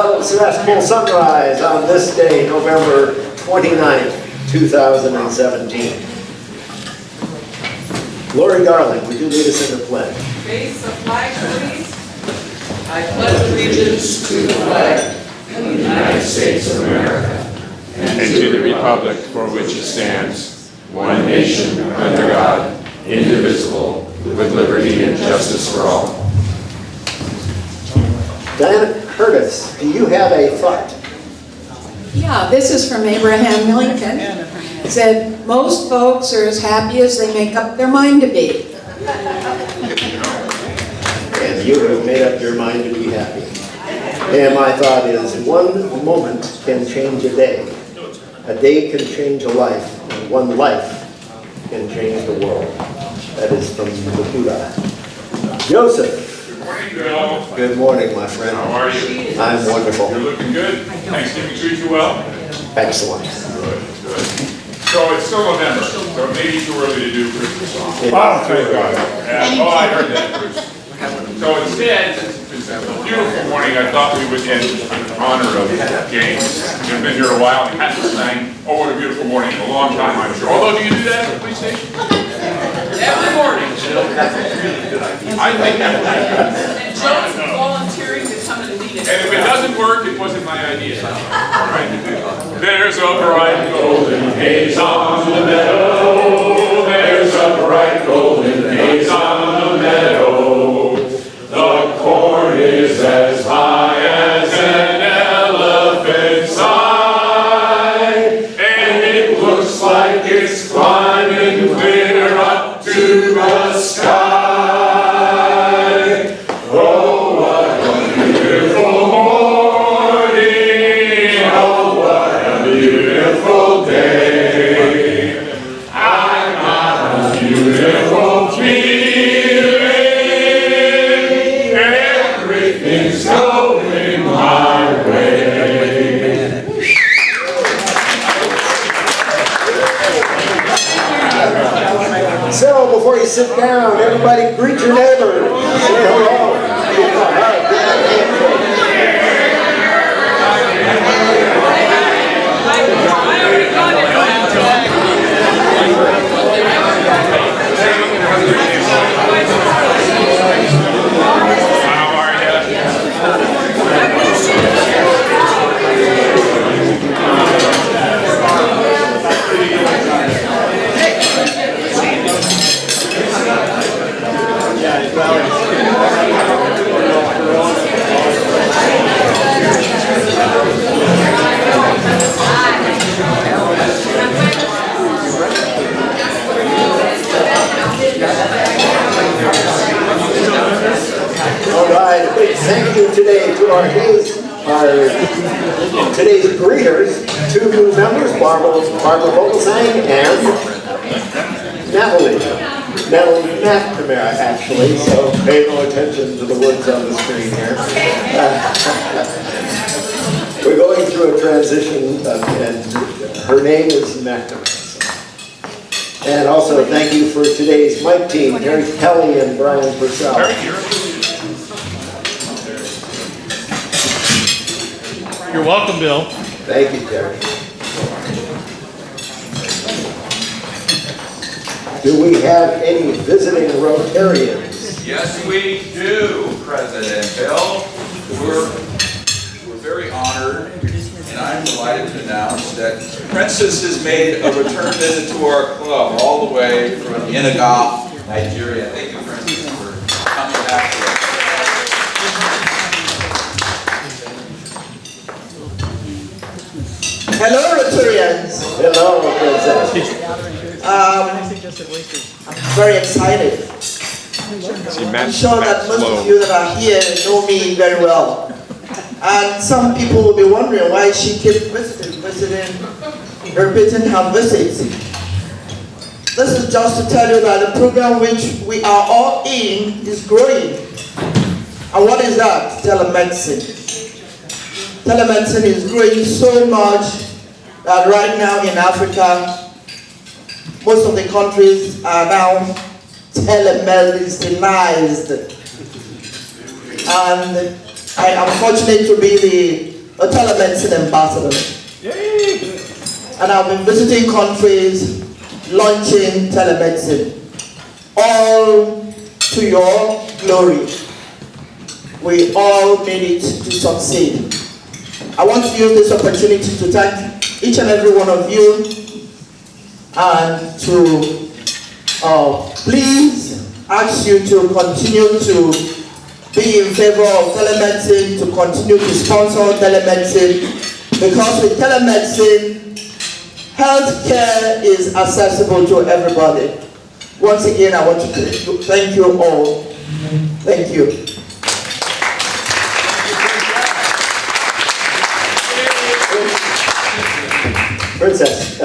12 celestial sunrise on this day, November 29th, 2017. Lori Darling, would you lead us in the pledge? Raise the flag, please. I pledge allegiance to the flag of the United States of America and to the republic for which it stands, one nation under God, indivisible, with liberty and justice for all. Diana Curtis, do you have a thought? Yeah, this is from Abraham Lincoln. It said, most folks are as happy as they make up their mind to be. And you have made up your mind to be happy. And my thought is, one moment can change a day. A day can change a life, and one life can change the world. That is from the Buddha. Joseph. Good morning, Bill. Good morning, my friend. How are you? I'm wonderful. You're looking good. Thanksgiving treat you well? Excellent. Good, good. So it's still November, so it may be too early to do Christmas songs. It Oh, is thank too God. early. Oh, I heard that, Bruce. So instead, it's a beautiful morning, I thought we would end in honor of James. You've been here a while, and hasn't sang, oh, what a beautiful morning, in a long time, I'm sure. Although, do you do that at the police station? Every morning. I think that And Joe's volunteering to come and lead it. And if it doesn't work, it wasn't my idea. There's a bright golden haze on the meadow. There's a bright golden haze on the meadow. The corn is as high as an elephant's side. And it looks like it's climbing clear up to the sky. So, before you sit down, everybody greet your neighbor. Say hello. All right, a big thank you today to our today's greeters, two new members, Barbara Vogelsang and Natalie McNamara, actually, so pay no attention to the words on the screen here. We're going through a transition, and her name is McNamara. And also, thank you for today's mic team, Terry Kelly and Brian Purcell. You're welcome, Bill. Thank you, Terry. Do we have any visiting Rotarians? Yes, we do, President Bill. We're very honored, and I'm delighted to announce that Princess has made a return visit to our club all the way from Yenagoa, Nigeria. Thank you, Princess, for coming back to us. Hello, Rotarians. Hello, Princess. I'm very excited. I'm sure that most of you that are here know me very well. And some people will be wondering why she keeps repeating her visits. This is just to tell you that the program which we are all in is growing. And what is that? Telemedicine. Telemedicine is growing so much that right now in Africa, most of the countries are now telemedicinized. And I am fortunate to be a telemedicine ambassador. And I've been visiting countries, launching telemedicine, all to your glory. We all made it to succeed. I want to use this opportunity to thank each and every one of you and to please ask you to continue to be in favor of telemedicine, to continue to sponsor telemedicine, because with telemedicine, healthcare is accessible to everybody. Once again, I want to thank you all. Thank you. Princess,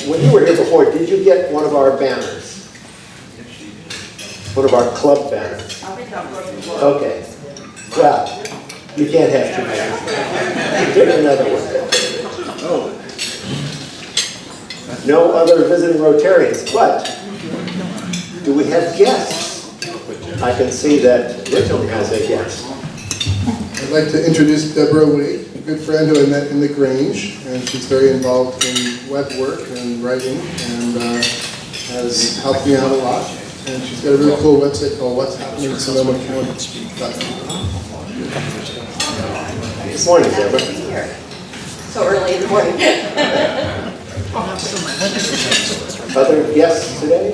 when you were here before, did you get one of our banners? One of our club banners? Okay. Well, you can't have two banners. Take another one. No other visiting Rotarians, but do we have guests? I can see that Richard has a guest. I'd like to introduce Deborah Wade, a good friend who I met in the Grange, and she's very involved in web work and writing, and has helped me out a lot. And she's got a really cool website called What's Happening in SonomaCounty.com. Good morning, Deborah. So early in the morning. Other guests today?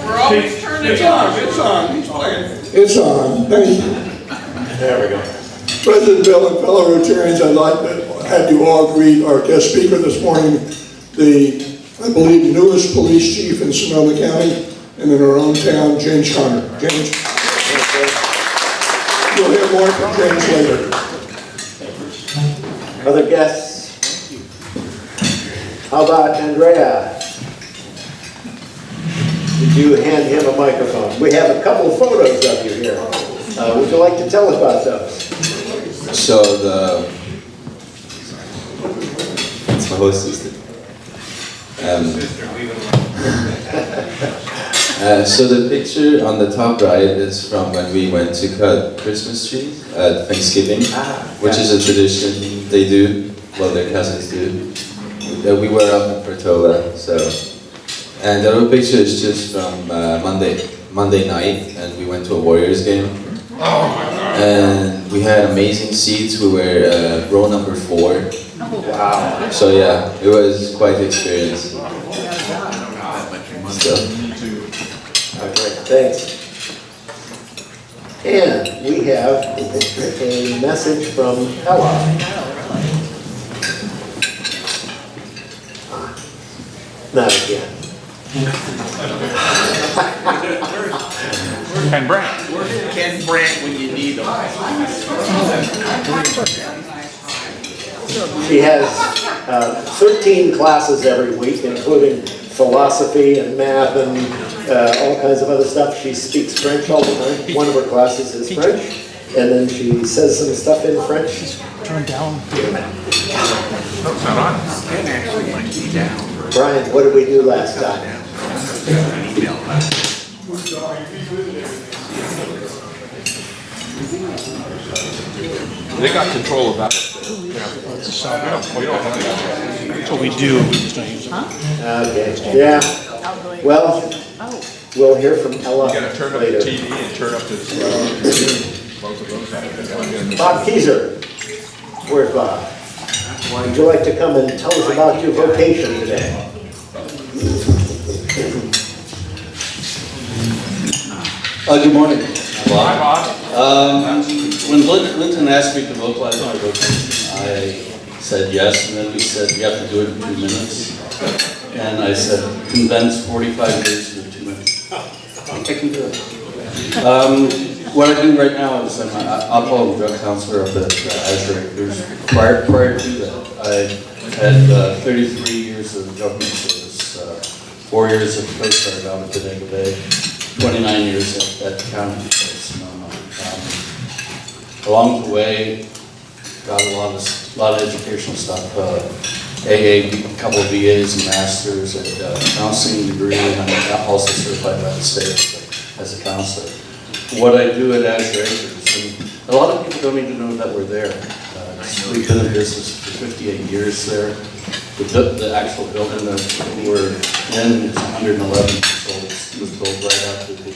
We're always turning it on. It's on. He's playing. It's on. Thank you. There we go. President Bill and fellow Rotarians, I'd like to have you all greet our guest speaker this morning, the, I believe, newest police chief in Sonoma County and in our own town, James Conner. James. You'll hear more from James later. Other guests? How about Andrea? Did you hand him a microphone? We have a couple photos of you here. Would you like to tell us about those? So it's my hostess. So the picture on the top right is from when we went to cut Christmas trees at Thanksgiving, which is a tradition they do, well, their cousins do. We were up in Portola, so. And the other picture is just from Monday night, and we went to a Warriors game. And we had amazing seats. We were row number 4. Wow. So yeah, it was quite the experience. So. Okay, thanks. And we have a message from Ella. Not again. Ken Brandt. Ken Brandt when you need him. She has 13 classes every week, including philosophy and math and all kinds of other stuff. She speaks French all the time. One of her classes is French, and then she says some stuff in French. Turn down. Brian, what did we do last time? They got control of that. That's what we do. We just don't use it. Okay, yeah. Well, we'll hear from Ella You gotta turn up the later. TV and turn up the both of those. Bob Keyser. Where's Bob? Would you like to come and tell us about your vocation today? Good morning. Hi, Bob. When Linton asked me to vocalize my vocation, I said yes, and then we said we have to do it in 2 minutes. And I said, condense 45 days into 2 minutes. I think I can do it. What I do right now is I'm an alcohol and drug counselor up at Azure Acres. Prior to that, I had 33 years of government service, 4 years at the Coast Guard down at Bodega Bay, 29 years at the county. Along the way, got a lot of a lot of educational stuff. AA, a couple of BAs and masters, and counseling degree, and I'm also certified by the state as a counselor. What I do at Azure Acres, and a lot of people don't even know that we're there. We've been in business for 58 years there. The actual building that we're in is 111 years old. It was built right after the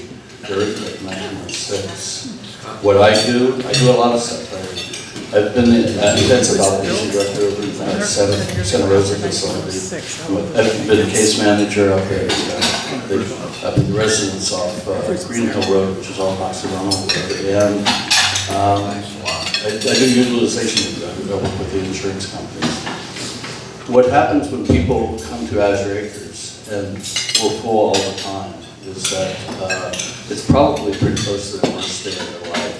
earthquake in 1906. What I do a lot of stuff. I've been the intensive outpatient director over in Santa Rosa facility. I've been a case manager up there. Up in the residence off Green Hill Road, which is all Oxymoron. And I do utilization with the insurance companies. What happens when people come to Azure Acres and we're full all the time is that it's probably pretty close to the worst day of their life.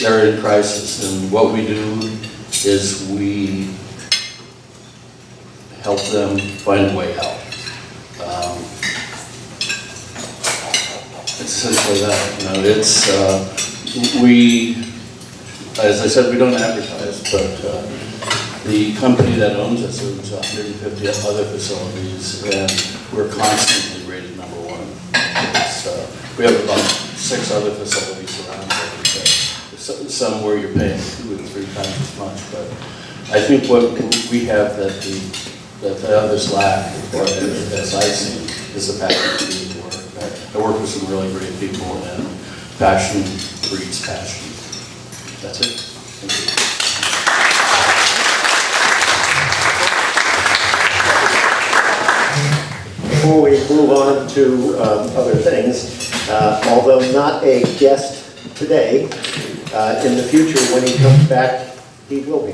They're in crisis, and what we do is we help them find a way out. It's essentially that, as I said, we don't advertise, but the company that owns us owns 150 other facilities, and we're constantly rated #1. We have about 6 other facilities around here. Some where you're paying 2 or 3 times as much, but I think what we have that the others lack, or as I see, is the passion to do the work. I work with some really great people, and passion breeds passion. That's it. Thank you. Before we move on to other things, although not a guest today, in the future when he comes back, he will be.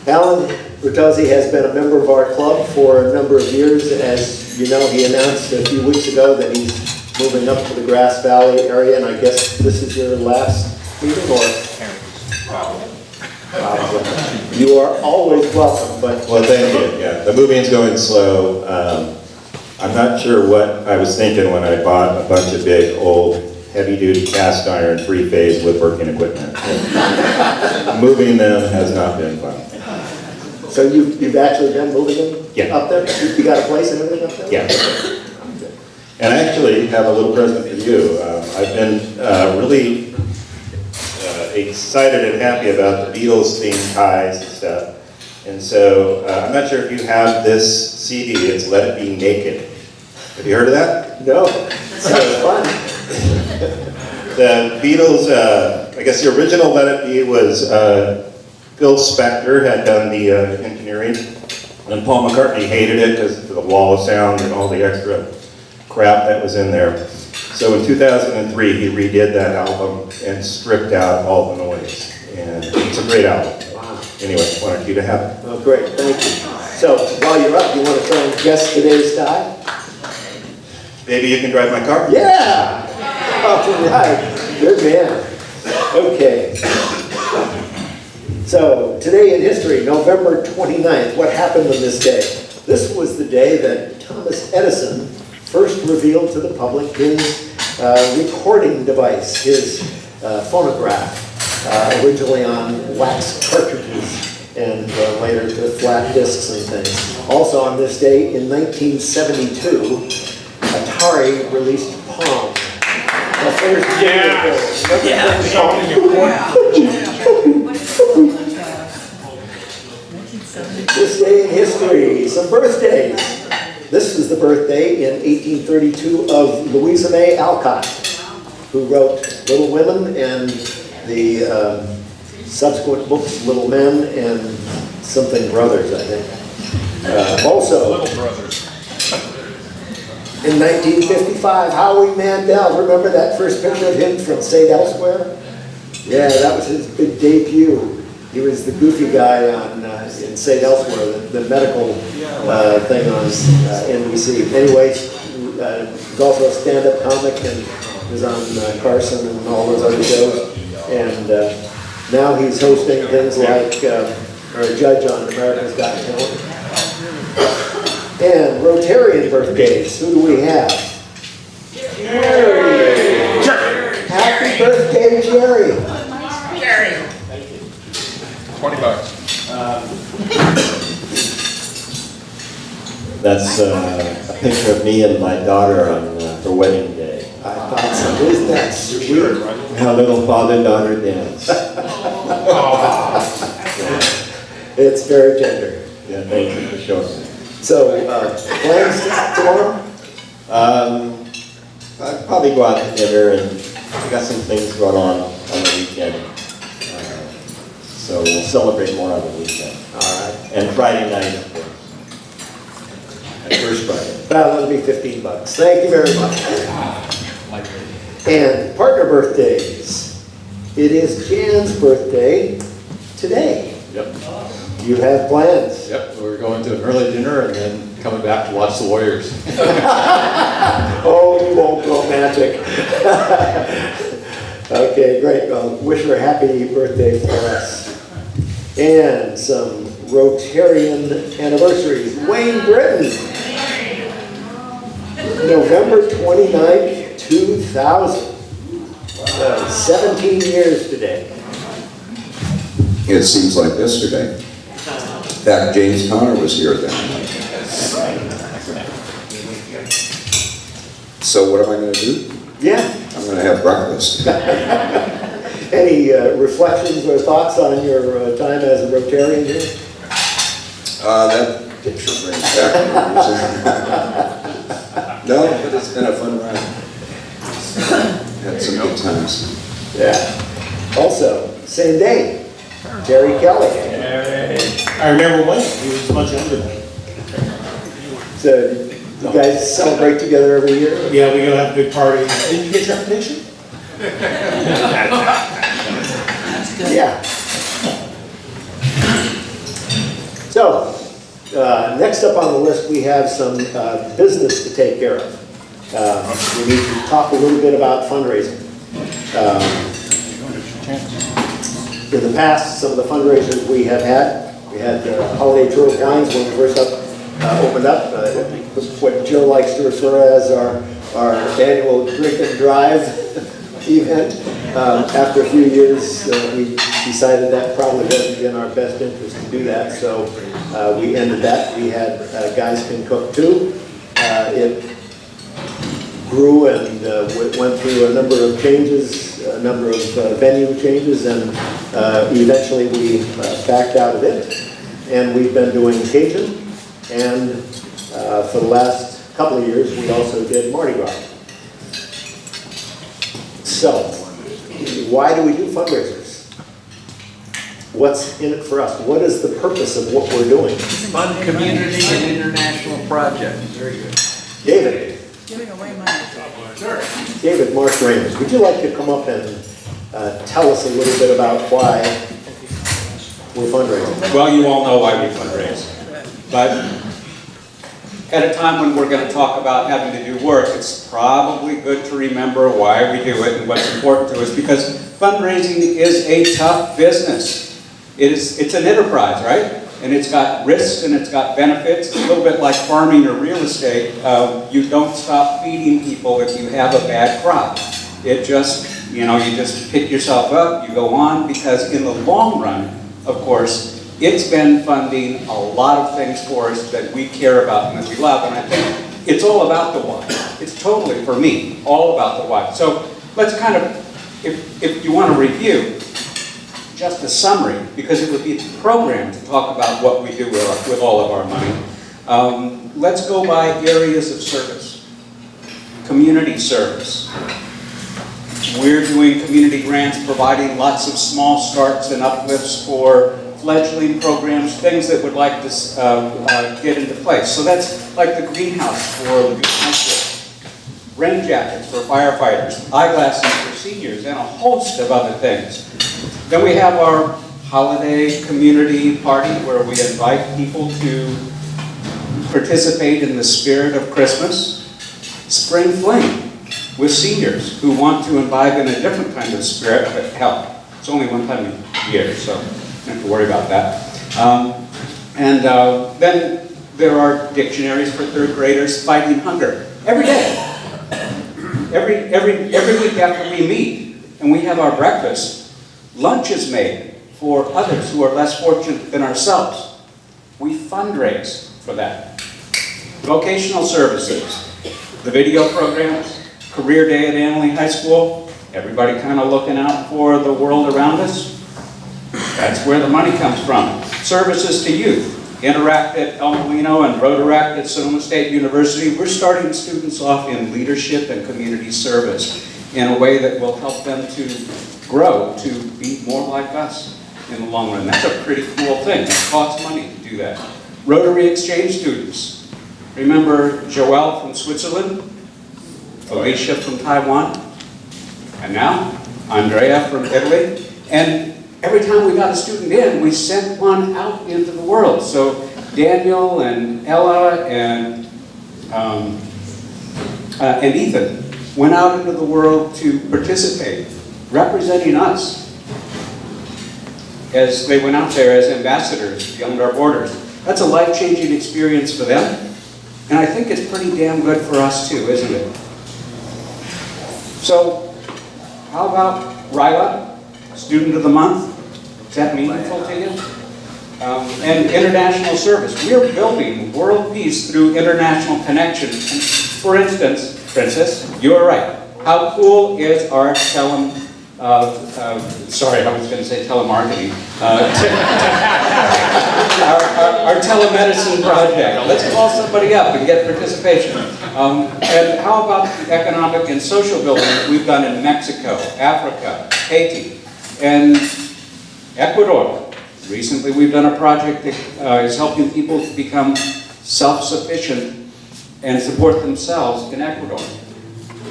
Alan Bertozzi has been a member of our club for a number of years. As you know, he announced a few weeks ago that he's moving up to the Grass Valley area, and I guess this is your last meeting, or? You are always welcome, but... Well, thank you. Yeah, the moving's going slow. I'm not sure what I was thinking when I bought a bunch of big, old, heavy-duty cast iron, 3-phase woodworking equipment. Moving them has not been fun. So you've actually been moving them up there? You got a place and everything up there? Yeah. And I actually have a little present for you. I've been really excited and happy about the Beatles-themed ties and stuff. And so I'm not sure if you have this CD. It's Let It Be Naked. Have you heard of that? No. Sounds fun. The Beatles, I guess the original Let It Be was Phil Spector had done the engineering, and Paul McCartney hated it because of the wall of sound and all the extra crap that was in there. So in 2003, he redid that album and stripped out all the noise. And it's a great album. Wow. Anyway, wanted you to have it. Oh, great. Thank you. So while you're up, you want to try and guess today's tie? Maybe you can drive my car? Yeah! All right. Good man. Okay. So, today in history, November 29th, what happened on this day? This was the day that Thomas Edison first revealed to the public his recording device, his phonograph, originally on wax cartridges and later to flat discs and things. Also on this day, in 1972, Atari released Pong. The first This day in history, some birthdays. This was the birthday in 1832 of Louisa May Alcott, who wrote Little Women and the subsequent books Little Men and something Brothers, I think. Also, Little Brothers. In 1955, Howie Mandel, remember that first picture of him from St. Elsewhere? Yeah, that was his big debut. He was the goofy guy on in St. Elsewhere, the medical thing on NBC. Anyway, he's also a stand-up comic and was on Carson and all those other shows. And now he's hosting things like, or a judge on America's Got Talent. And Rotarian birthdays, who do we have? Jerry! Happy birthday, Jerry! Jerry. That's a picture of me and my daughter on her wedding day. I thought so. Isn't that sweet? How little father-daughter dance. It's very tender. Yeah, thank you for showing me. So, plans tomorrow? I'll probably go out to dinner, and we got some things going on the weekend. So we'll celebrate more on the weekend. All right. And Friday night, of course. And first Friday. Well, that'll be $15. Thank you very much. And partner birthdays. It is Jan's birthday today. Yep. You have plans? Yep, we're going to an early dinner and then coming back to watch the Warriors. Oh, you won't go magic. Okay, great. Well, wish her a happy birthday for us. And some Rotarian anniversaries. Wayne Britton, November 29th, 2000. 17 years today. It seems like yesterday. In fact, James Conner was here then. So what am I going to do? Yeah. I'm going to have breakfast. Any reflections or thoughts on your time as a Rotarian here? That picture brings back memories. No, but it's been a fun ride. Had some good times. Yeah. Also, same day, Terry Kelly. I remember when, he was much younger than me. So, you guys celebrate together every year? Yeah, we go have a big party. Did you get your invitation? Yeah. So, next up on the list, we have some business to take care of. We need to talk a little bit about fundraising. In the past, some of the fundraisers we had Holiday Tour of Wines when we first opened up, what Joe likes to refer as our annual drink and drive event. After a few years, we decided that probably wasn't in our best interest to do that, so we ended that. We had Guys Can Cook too. It grew and went through a number of changes, a number of venue changes, and eventually we backed out of it. And we've been doing Cajun, and for the last couple of years we also did Mardi Gras. So, why do we do fundraisers? What's in it for us? What is the purpose of what we're doing? Fund community and international projects. Very good. David. Giving away money. David Mark Raymond, would you like to come up and tell us a little bit about why we're fundraising? Well, you all know why we fundraise. But at a time when we're going to talk about having to do work, it's probably good to remember why we do it and what's important to us, because fundraising is a tough business. It's an enterprise, right? And it's got risks and it's got benefits. It's a little bit like farming or real estate. You don't stop feeding people if you have a bad crop. It just, you just pick yourself up, you go on, because in the long run, of course, it's been funding a lot of things for us that we care about and that we love. And I think it's all about the why. It's totally, for me, all about the why. So let's kind of, if you want to review, just a summary, because it would be programmed to talk about what we do with all of our money. Let's go by areas of service. Community service. We're doing community grants, providing lots of small starts and uplifts for fledgling programs, things that would like to get into place. So that's like the greenhouse for Lagoon High School, rain jackets for firefighters, eyeglasses for seniors, and a host of other things. Then we have our holiday community party where we invite people to participate in the spirit of Christmas. Spring Fling with seniors who want to imbibe in a different kind of spirit, but hell, it's only one time a year, so don't have to worry about that. Then there are dictionaries for third graders fighting hunger every day. Every week after we meet and we have our breakfast, lunch is made for others who are less fortunate than ourselves. We fundraise for that. Vocational services, the video programs, career day at Annalee High School, everybody kind of looking out for the world around us. That's where the money comes from. Services to youth, Interact at El Molino and Rotaract at Sonoma State University. We're starting students off in leadership and community service in a way that will help them to grow to be more like us in the long run. That's a pretty cool thing. It costs money to do that. Rotary exchange students. Remember Joelle from Switzerland, Alicia from Taiwan, and now Andrea from Italy. And every time we got a student in, we sent one out into the world. So Daniel and Ella and Ethan went out into the world to participate, representing us as they went out there as ambassadors beyond our borders. That's a life-changing experience for them. And I think it's pretty damn good for us too, isn't it? So, how about Ryla, Student of the Month? Is that meaningful to you? And international service. We're building world peace through international connection. And for instance, Princess, you're right. How cool is our sorry, I was going to say telemarketing. Our telemedicine project. Let's call somebody up and get participation. And how about the economic and social building that we've done in Mexico, Africa, Haiti, and Ecuador? Recently we've done a project that is helping people to become self-sufficient and support themselves in Ecuador.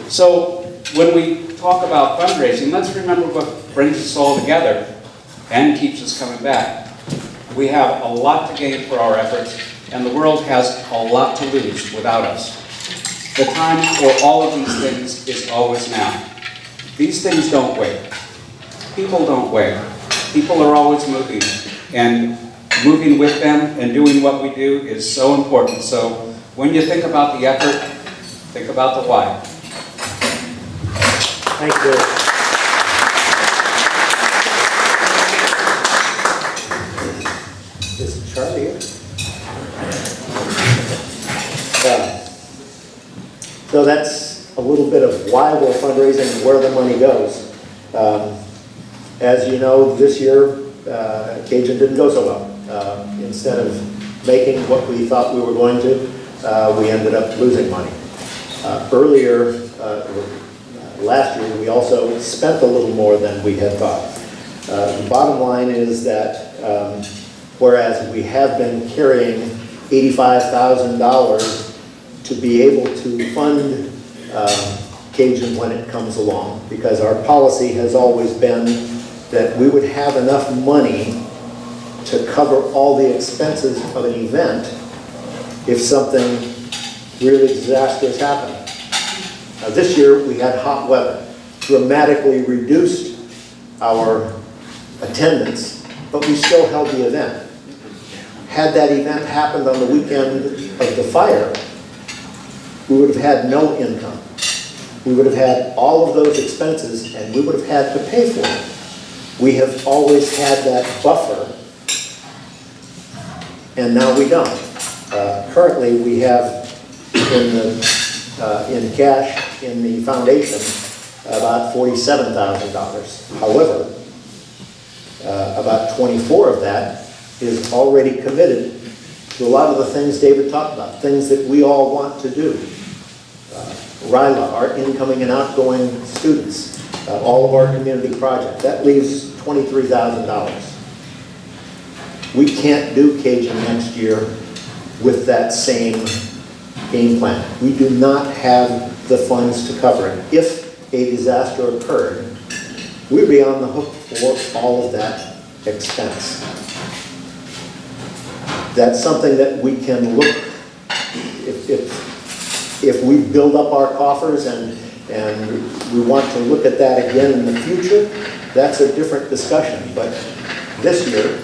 So when we talk about fundraising, let's remember what brings us all together and keeps us coming back. We have a lot to gain for our efforts, and the world has a lot to lose without us. The time for all of these things is always now. These things don't wait. People don't wait. People are always moving, and moving with them and doing what we do is so important. So when you think about the effort, think about the why. Thank you. Is Charlie here? So that's a little bit of why we're fundraising and where the money goes. As you know, this year, Cajun didn't go so well. Instead of making what we thought we were going to, we ended up losing money. Earlier, last year, we also spent a little more than we had thought. The bottom line is that whereas we have been carrying $85,000 to be able to fund Cajun when it comes along, because our policy has always been that we would have enough money to cover all the expenses of an event if something really disastrous happened. This year we had hot weather, dramatically reduced our attendance, but we still held the event. Had that event happened on the weekend of the fire, we would have had no income. We would have had all of those expenses and we would have had to pay for it. We have always had that buffer, and now we don't. Currently we have in cash in the foundation about $47,000. However, about 24 of that is already committed to a lot of the things David talked about, things that we all want to do. RILA, our incoming and outgoing students, all of our community projects, that leaves $23,000. We can't do Cajun next year with that same game plan. We do not have the funds to cover it. If a disaster occurred, we'd be on the hook for all of that expense. That's something that we can look, if we build up our coffers and we want to look at that again in the future, that's a different discussion. But this year,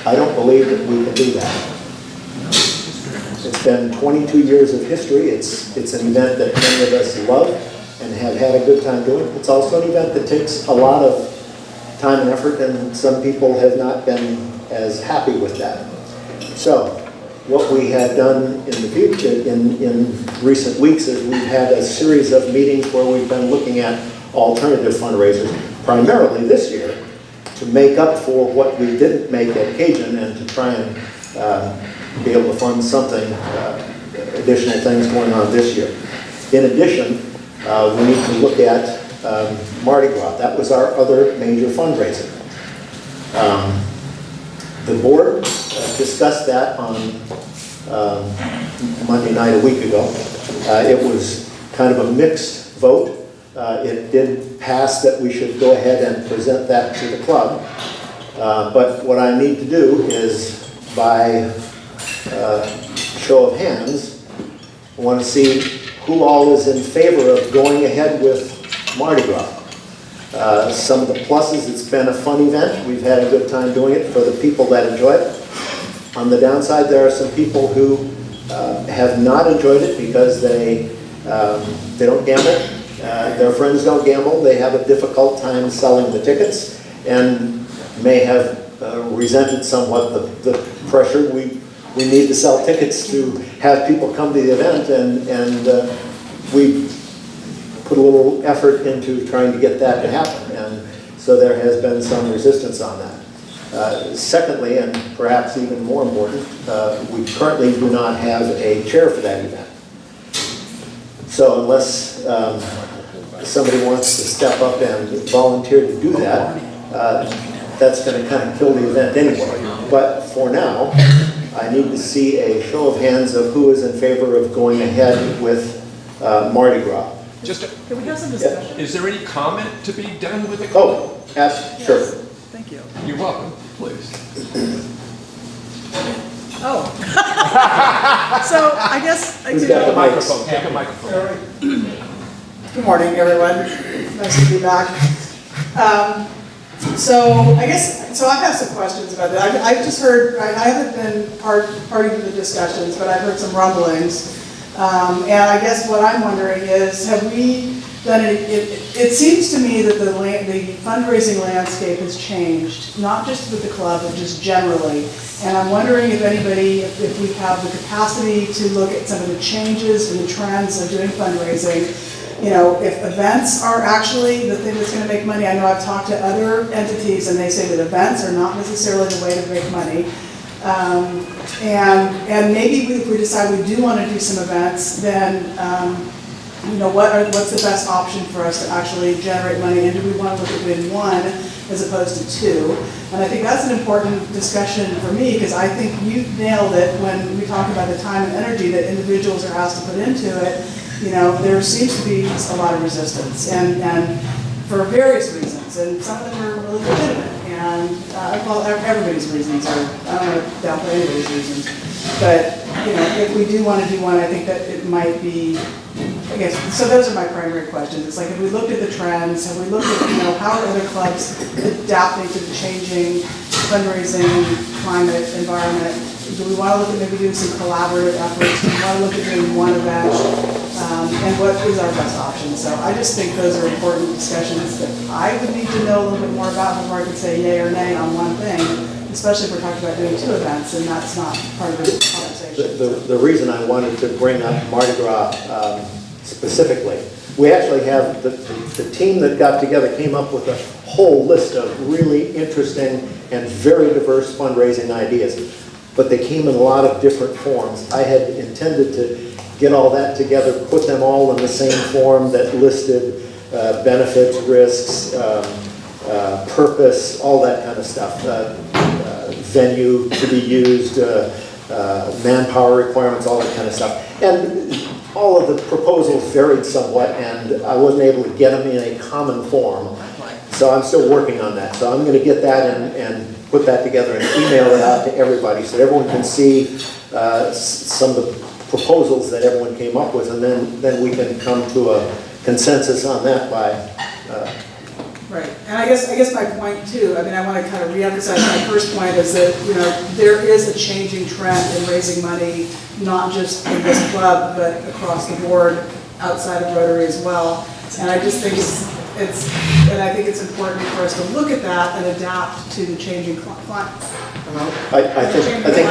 I don't believe that we can do that. It's been 22 years of history. It's an event that many of us love and have had a good time doing. It's also an event that takes a lot of time and effort, and some people have not been as happy with that. So, what we had done in the future, in recent weeks, is we've had a series of meetings where we've been looking at alternative fundraisers, primarily this year, to make up for what we didn't make at Cajun and to try and be able to fund something, additional things going on this year. In addition, we need to look at Mardi Gras. That was our other major fundraiser. The board discussed that on Monday night a week ago. It was kind of a mixed vote. It did pass that we should go ahead and present that to the club. But what I need to do is, by show of hands, I want to see who all is in favor of going ahead with Mardi Gras. Some of the pluses, it's been a fun event. We've had a good time doing it for the people that enjoy it. On the downside, there are some people who have not enjoyed it because they don't gamble. Their friends don't gamble. They have a difficult time selling the tickets and may have resented somewhat the pressure. We need to sell tickets to have people come to the event, and we put a little effort into trying to get that to happen, and so there has been some resistance on that. Secondly, and perhaps even more important, we currently do not have a chair for that event. So unless somebody wants to step up and volunteer to do that, that's going to kind of kill the event anyway. But for now, I need to see a show of hands of who is in favor of going ahead with Mardi Gras. Can we have some discussion? Is there any comment to be done with the? Oh, sure. Thank you. You're welcome, please. Oh. So I guess, Who's got the Microphone, take a microphone. good morning, everyone. Nice to be back. So I have some questions about it. I've just heard, I haven't been party to the discussions, but I've heard some rumblings. And I guess what I'm wondering is, have we done it seems to me that the fundraising landscape has changed, not just with the club, but just generally. And I'm wondering if if we have the capacity to look at some of the changes and the trends of doing fundraising. You know, if events are actually the thing that's going to make money. I know I've talked to other entities and they say that events are not necessarily the way to make money. And maybe if we decide we do want to do some events, then you know, what's the best option for us to actually generate money, and do we want to look at doing one as opposed to two? And I think that's an important discussion for me, because I think you nailed it when we talk about the time and energy that individuals are asked to put into it. You know, there seems to be a lot of resistance, and for various reasons, and some of them are really legitimate. And well, everybody's reasons are, I don't want to downplay anybody's reasons, but you know, if we do want to do one, I think that it might be, I guess, so those are my primary questions. It's like, have we looked at the trends? Have we looked at, you know, how are other clubs adapting to the changing fundraising climate environment? Do we want to look at maybe doing some collaborative efforts? Do we want to look at doing one event? And what is our best option? So I just think those are important discussions that I would need to know a little bit more about before I could say yay or nay on one thing, especially if we're talking about doing two events, and that's not part of the conversation. The reason I wanted to bring up Mardi Gras specifically, we actually have the team that got together came up with a whole list of really interesting and very diverse fundraising ideas, but they came in a lot of different forms. I had intended to get all that together, put them all in the same form that listed benefits, risks, purpose, all that kind of stuff, venue to be used, manpower requirements, all that kind of stuff. And all of the proposals varied somewhat, and I wasn't able to get them in a common form. So I'm still working on that. So I'm going to get that and put that together and email it out to everybody so everyone can see some of the proposals that everyone came up with, and then we can come to a consensus on that by. Right, and I guess my point too, I mean, I want to kind of reemphasize my first point is that, you know, there is a changing trend in raising money, not just in this club, but across the board, outside of Rotary as well. And I just think I think it's important for us to look at that and adapt to the changing climate. I think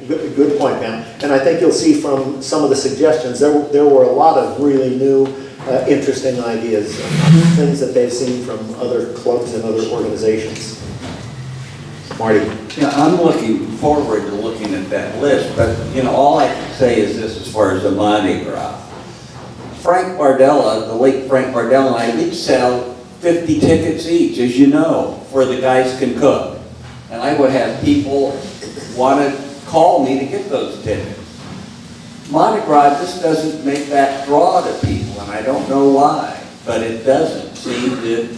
Good point, Pam. And I think you'll see from some of the suggestions, there were a lot of really new, interesting ideas, things that they've seen from other clubs and other organizations. Marty? Yeah, I'm looking forward to looking at that list, but all I can say is this as far as the Mardi Gras. Frank Bardella, the late Frank Bardella, and I each sell 50 tickets each, as you know, for the Guys Can Cook. And I would have people want to call me to get those tickets. Mardi Gras just doesn't make that draw to people, and I don't know why, but it doesn't seem to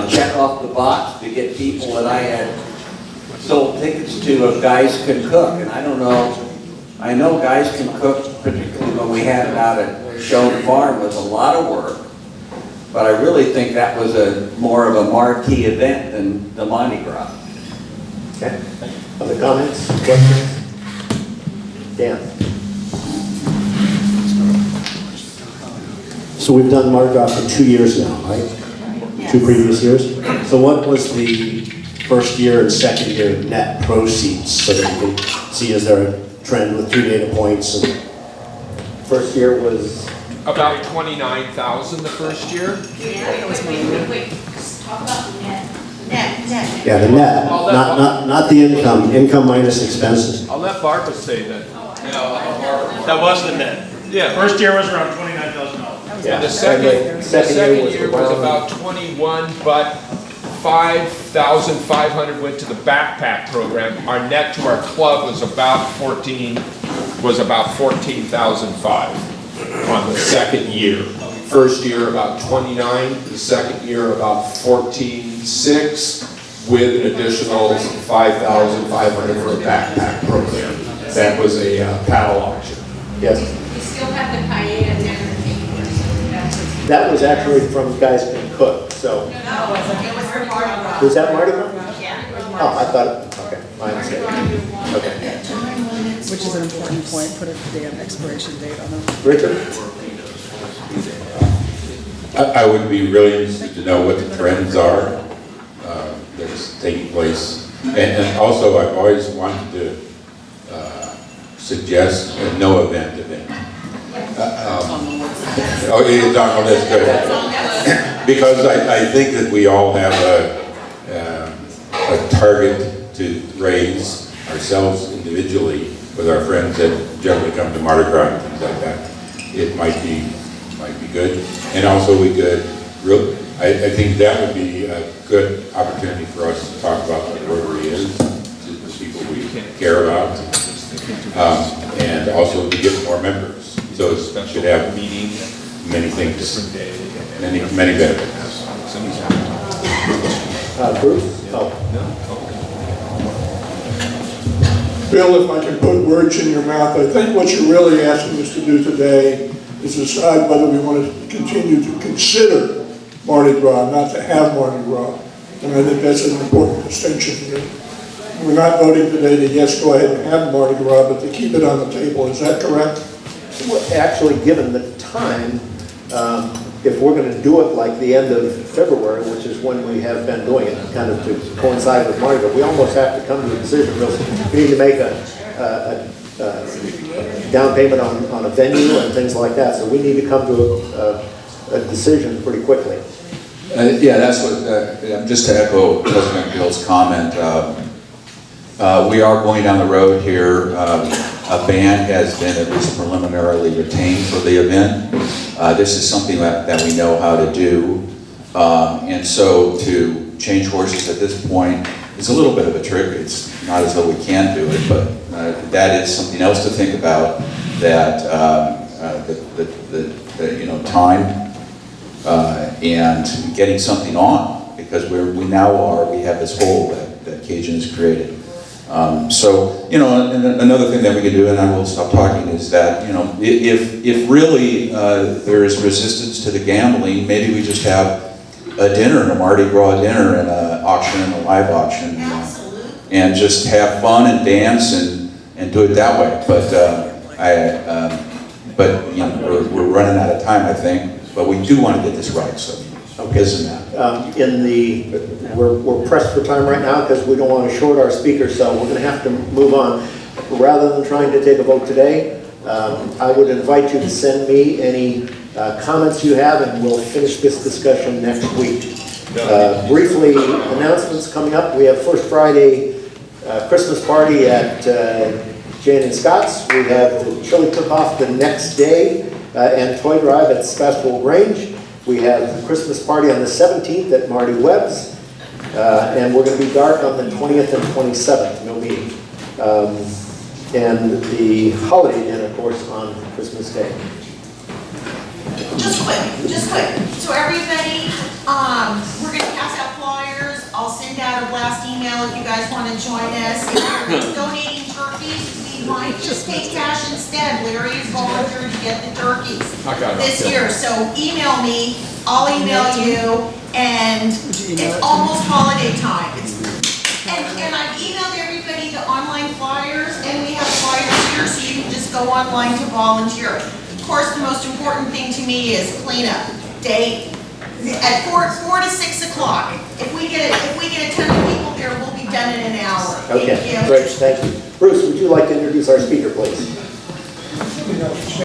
check off the box to get people that I had sold tickets to of Guys Can Cook. And I don't know, I know Guys Can Cook, particularly when we had it out at Shone Farm, was a lot of work, but I really think that was more of a marquee event than the Mardi Gras. Okay. Other comments, questions? Dan? So we've done Mardi Gras for 2 years now, right? Yes. 2 previous years? So what was the first year and second year net proceeds, so that you can see, is there a trend with 2 data points? And first year was About 29,000 the first year. Wait, just talk about the net. Net. yeah, the net, not the income minus expenses. I'll let Barbara say that. That was the net. Yeah. First year was around $29,000. The second year was about 21, but 5,500 went to the backpack program. Our net to our club was about 14,500 on the second year. First year about 29, the second year about 14,600 with an additional 5,500 for a backpack program. That was a paddle auction. Yes. You still have the paella dinner. That was actually from Guys Can Cook, so. No, it was for Mardi Gras. Was that Mardi Gras? Yeah. Oh, I thought, okay, my mistake. Okay. Which is an important point, put a damn expiration date on them. Richard? I would be really interested to know what the trends are that's taking place. And also, I've always wanted to suggest a no-event event. Oh, it is on, oh, that's good. Because I think that we all have a target to raise ourselves individually with our friends that generally come to Mardi Gras and things like that. It might be good. And also we could, I think that would be a good opportunity for us to talk about what Rotary is, to the people we care about, and also to get more members. So it should have many things, many benefits. Bruce? Oh. Bill, if I can put words in your mouth, I think what you're really asking us to do today is decide whether we want to continue to consider Mardi Gras, not to have Mardi Gras. And I think that's an important distinction here. We're not voting today to yes, go ahead and have Mardi Gras, but to keep it on the table. Is that correct? Well, actually, given the time, if we're going to do it like the end of February, which is when we have been doing it, kind of to coincide with Mardi Gras, we almost have to come to a decision. We need to make a down payment on a venue and things like that. So we need to come to a decision pretty quickly. Yeah, that's what, just to echo President Bill's comment, we are going down the road here. A band has been at least preliminarily retained for the event. This is something that we know how to do. And so to change horses at this point is a little bit of a trick. It's not as though we can't do it, but that is something else to think about, that time and getting something on, because we have this hole that Cajun has created. So, and another thing that we can do, and I will stop talking, is that, if really there is resistance to the gambling, maybe we just have a dinner, a Mardi Gras dinner, and an auction, and a live auction, and just have fun and dance and do it that way. But we're running out of time, I think, but we do want to get this right, so. Okay. We're pressed for time right now because we don't want to short our speakers, so we're going to have to move on. rather than trying to take a vote today, I would invite you to send me any comments you have, and we'll finish this discussion next week. Briefly, announcements coming up. We have First Friday Christmas party at Jane and Scott's. We have the chili cook-off the next day and toy drive at Scottsville Grange. We have the Christmas party on the 17th at Marty Webb's. And we're going to be dark on the 20th and 27th, no meeting. And the holiday dinner, of course, on Christmas Day. Just quick. So everybody, we're gonna pass out flyers. I'll send out a blast email if you guys wanna join us. If you're donating turkeys, we might just take cash instead. Larry has volunteered to get the turkeys this year. So email me, I'll email you, and it's almost holiday time. And I've emailed everybody the online flyers, and we have flyers here, so you can just go online to volunteer. Of course, the most important thing to me is cleanup day at 4 to 6 o'clock. If we get a ton of people there, we'll be done in an hour. Okay, Thank you. great, thank you. Bruce, would you like to introduce our speaker, please?